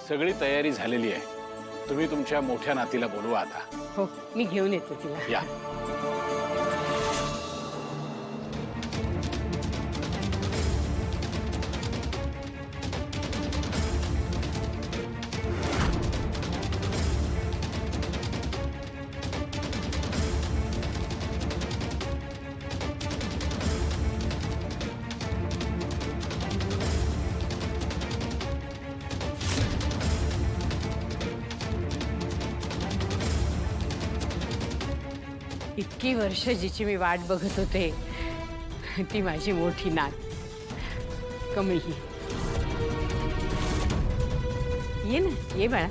सगळी तयारी झालेली आहे. तुम्ही तुमच्या मोठ्या नातीला बोलवा आता. हो, मी घेऊन येते तिला. या. इतकी वर्ष जिची मी वाट बघत होते ती माझी मोठी नात कमळी. ये ना, ये बाळा.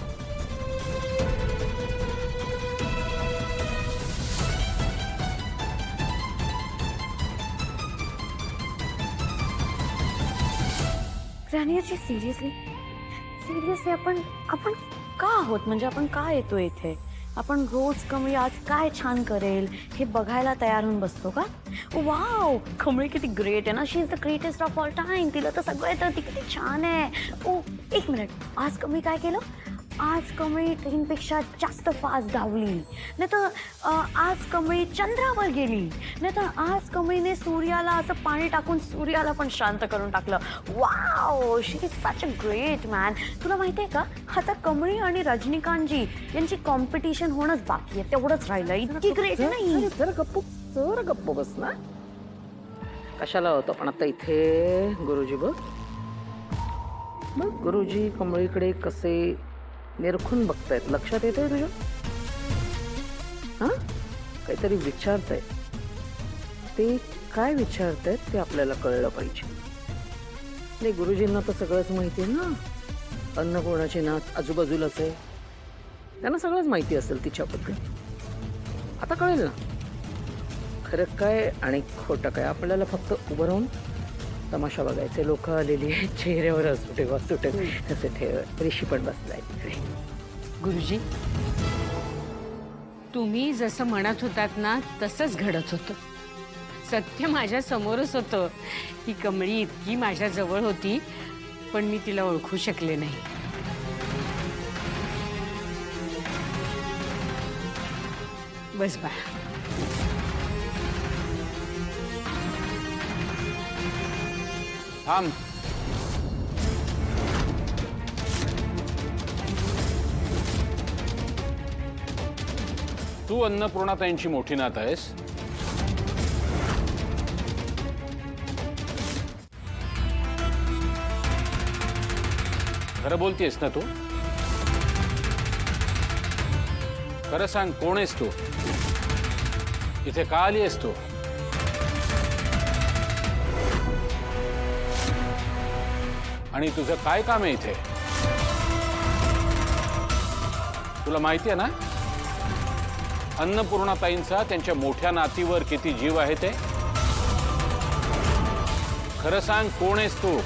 राणीजी सिरियसली सिरियसली आपण आपण का आहोत, म्हणजे आपण का येतो इथे? आपण रोज कमळी आज काय छान करेल हे बघायला तयार होऊन बसतो का? वाव, कमळी किती ग्रेट आहे ना. She is the greatest of all time. तिला तर सगळं येतं, ती किती छान आहे. ओ एक मिनिट, आज कमळी काय केलं? आज कमळी ट्रेनपेक्षा जास्त फास्ट धावली. नाही तर आज कमळी चंद्रावर गेली. नाही तर आज कमळीने सूर्याला असं पाणी टाकून सूर्याला पण शांत करून टाकलं. Wow, she is such a great man. तुला माहिती आहे का, आता कमळी आणि रजनीकांतजी यांची कॉम्पिटिशन होणंच बाकी आहे. तेवढंच राहिलं. इतकी ग्रेट नाही. जरा गप्प बस ना. कशाला होतो पण आता इथे गुरुजी बघ. गुरुजी कमळीकडे कसे निरखून बघतायत, लक्षात येतंय तुझ्या? हा, काहीतरी विचारतायत. ते काय विचारतायत ते आपल्याला कळलं पाहिजे. नाही, गुरुजींना तर सगळंच माहिती आहे ना. अन्नपूर्णाची नात आजूबाजूलाच आहे, त्यांना सगळंच माहिती असेल तिच्याबद्दल. आता कळेल ना खरं काय आणि खोटं काय. आपल्याला फक्त उभं राहून तमाशा बघायचे. लोक आलेली चेहऱ्यावर असू ठेवा सुटे असे ठेव. ऋषी पण बसलाय तिकडे. गुरुजी, तुम्ही जसं म्हणत होतात ना तसंच घडत होतं. सत्य माझ्या समोरच होतं. ही कमळी इतकी माझ्या जवळ होती पण मी तिला ओळखू शकले नाही. बस बाळा. थांब. तू अन्नपूर्णाताईंची मोठी नात आहेस. खरं बोलतेस ना तू? खरं सांग, कोण आहेस तू? इथे का आली आहेस तू? आणि तुझं काय काम आहे इथे? तुला माहिती आहे ना अन्नपूर्णाताईंचा त्यांच्या मोठ्या नातीवर किती जीव आहे ते? खरं सांग, कोण आहेस तू?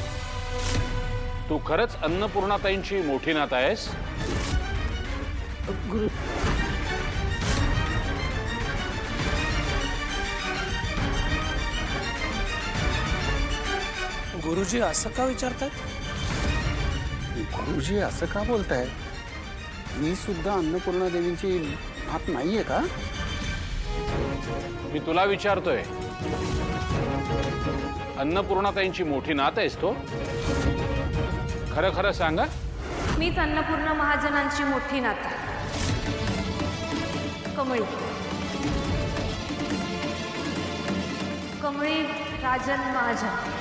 तू खरंच अन्नपूर्णाताईंची मोठी नात आहेस? गुरुजी असं का विचारतात? गुरुजी असं का बोलताय? मी सुद्धा अन्नपूर्णा देवींची नात नाहीये का? मी तुला विचारतोय, अन्नपूर्णाताईंची मोठी नात आहेस तो? खरं खरं सांगा. मीच अन्नपूर्णा महाजनांची मोठी नात कमळी. कमळी राजन महाजन.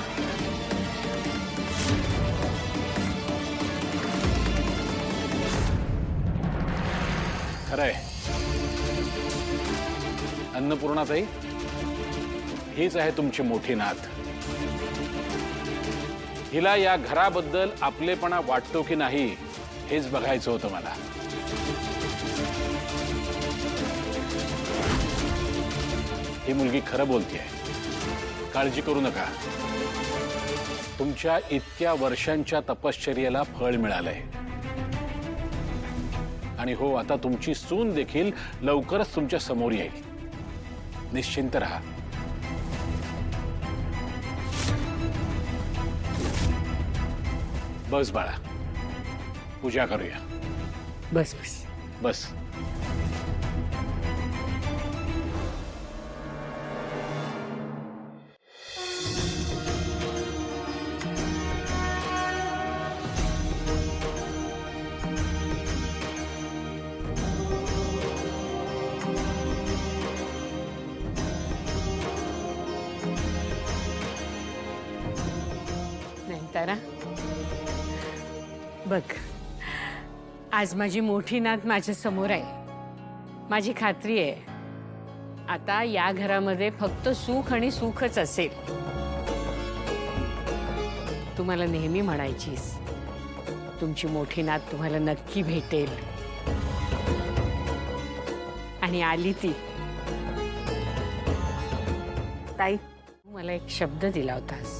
खरंय. अन्नपूर्णाताई हीच आहे तुमची मोठी नात. हिला या घराबद्दल आपलेपणा वाटतो की नाही हेच बघायचं होतं मला. ही मुलगी खरं बोलतेय, काळजी करू नका. तुमच्या इतक्या वर्षांच्या तपश्चर्येला फळ मिळालंय. आणि हो, आता तुमची सून देखील लवकरच तुमच्या समोर येईल. निश्चिंत राहा. बस बाळा, पूजा करूया. बस बस. बस. नयनतारा, बघ, आज माझी मोठी नात माझ्या समोर आहे. माझी खात्री आहे आता या घरामध्ये फक्त सुख आणि सुखच असेल. तू मला नेहमी म्हणायचीस तुमची मोठी नात तुम्हाला नक्की भेटेल, आणि आली ती. ताई, तू मला एक शब्द दिला होतास,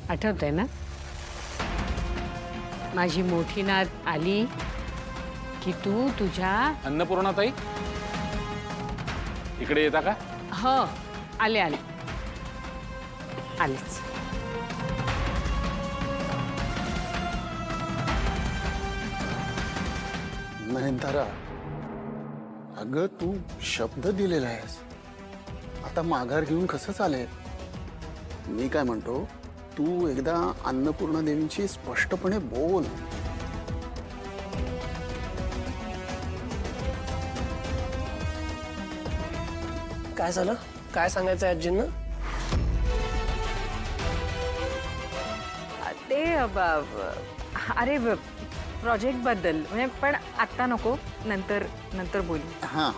आठवतंय ना? माझी मोठी नात आली की तू तुझ्या. अन्नपूर्णाताई, इकडे येता का? हो, आले आले आलेच. नयनतारा, अगं तू शब्द दिलेला आहेस, आता माघार घेऊन कसं चालेल? मी काय म्हणतो, तू एकदा अन्नपूर्णा देवींची स्पष्टपणे बोल. काय झालं? काय सांगायचं आजींना? ते अरे प्रोजेक्ट बद्दल, म्हणजे पण आत्ता नको, नंतर बोलू. हां